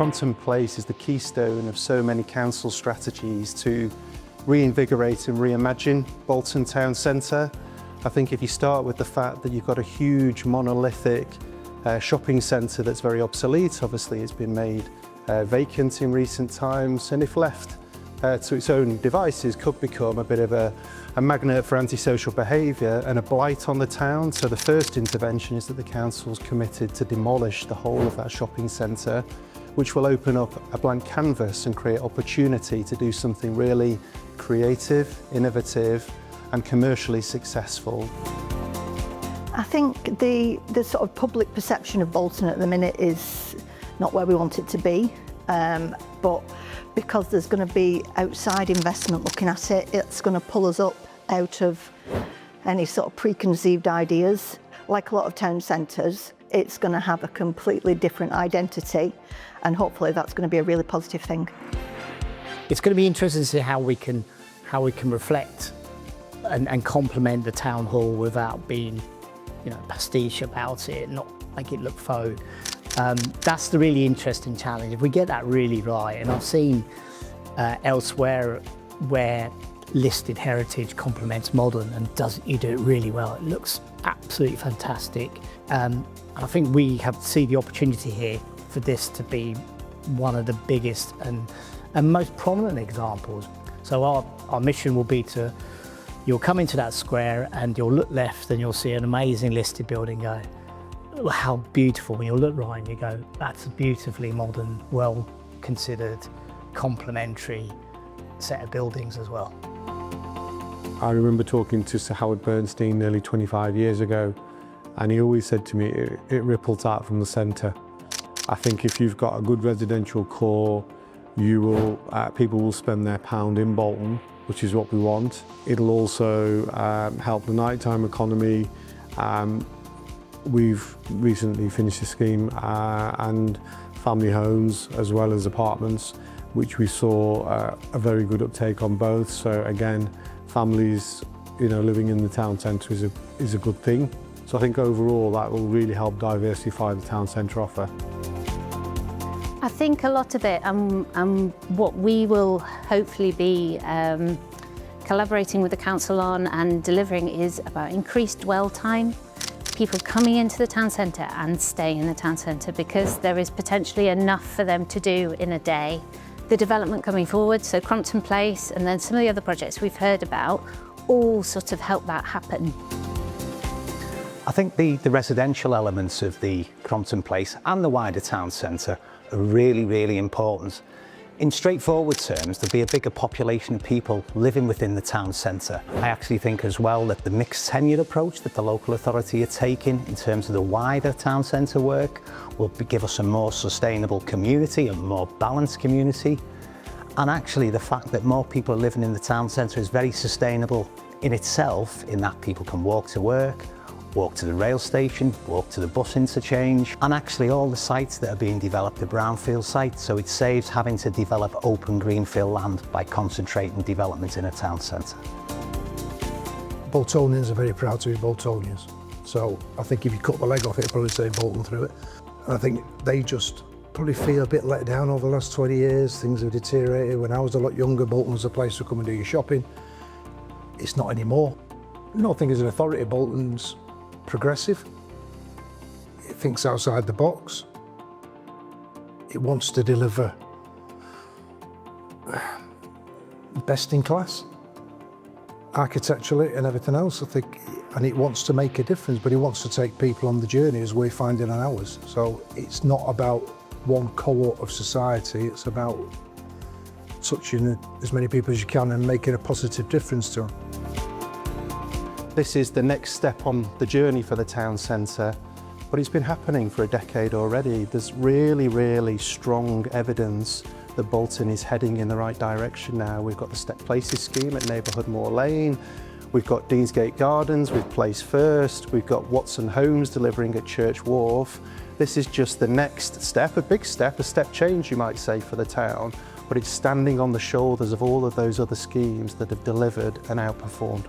Crompton Place is the keystone of so many council strategies to reinvigorate and reimagine Bolton town centre. I think if you start with the fact that you've got a huge monolithic shopping centre that's very obsolete, obviously it's been made vacant in recent times, and if left to its own devices could become a bit of a magnet for antisocial behaviour and a blight on the town. So the first intervention is that the council's committed to demolish the whole of that shopping centre, which will open up a blank canvas and create opportunity to do something really creative, innovative and commercially successful. I think the sort of public perception of Bolton at the minute is not where we want it to be, but because there's going to be outside investment looking at it, it's going to pull us up out of any sort of preconceived ideas. Like a lot of town centres, it's going to have a completely different identity, and hopefully that's going to be a really positive thing. It's going to be interesting to see how we can reflect and complement the town hall without being, pastiche about it, not make it look faux. That's the really interesting challenge. If we get that really right, and I've seen elsewhere where listed heritage complements modern and you do it really well. It looks absolutely fantastic. I think we see the opportunity here for this to be one of the biggest and most prominent examples. So our mission will be you'll come into that square and you'll look left and you'll see an amazing listed building go, how beautiful. When you look right and you go, that's a beautifully modern, well considered, complementary set of buildings as well. I remember talking to Sir Howard Bernstein nearly 25 years ago, and he always said to me, it ripples out from the centre. I think if you've got a good residential core, people will spend their pound in Bolton, which is what we want. It'll also help the nighttime economy. We've recently finished a scheme and family homes as well as apartments, which we saw a very good uptake on both. So again, families, living in the town centre is a good thing. So I think overall that will really help diversify the town centre offer. I think a lot of it, and what we will hopefully be collaborating with the council on and delivering, is about increased dwell time. People coming into the town centre and staying in the town centre, because there is potentially enough for them to do in a day. The development coming forward, so Crompton Place and then some of the other projects we've heard about, all sort of help that happen. I think the residential elements of the Crompton Place and the wider town centre are really, really important. In straightforward terms, there'll be a bigger population of people living within the town centre. I actually think as well that the mixed tenure approach that the local authority are taking in terms of the wider town centre work will give us a more sustainable community, a more balanced community. And actually the fact that more people are living in the town centre is very sustainable in itself, in that people can walk to work, walk to the rail station, walk to the bus interchange, and actually all the sites that are being developed are brownfield sites, so it saves having to develop open greenfield land by concentrating development in a town centre. Boltonians are very proud to be Boltonians, so I think if you cut the leg off it, it'll probably say Bolton through it. And I think they just probably feel a bit let down over the last 20 years. Things have deteriorated. When I was a lot younger, Bolton was a place to come and do your shopping. It's not anymore. I don't think as an authority, Bolton's progressive. It thinks outside the box. It wants to deliver best in class, architecturally and everything else, I think, and it wants to make a difference, but it wants to take people on the journey as we're finding on ours. So it's not about one cohort of society, it's about touching as many people as you can and making a positive difference to them. This is the next step on the journey for the town centre, but it's been happening for a decade already. There's really, really strong evidence that Bolton is heading in the right direction now. We've got the Step Places scheme at Neighbourhood Moor Lane, we've got Deansgate Gardens with Place First, we've got Watson Homes delivering at Church Wharf. This is just the next step, a big step, a step change you might say for the town, but it's standing on the shoulders of all of those other schemes that have delivered and outperformed.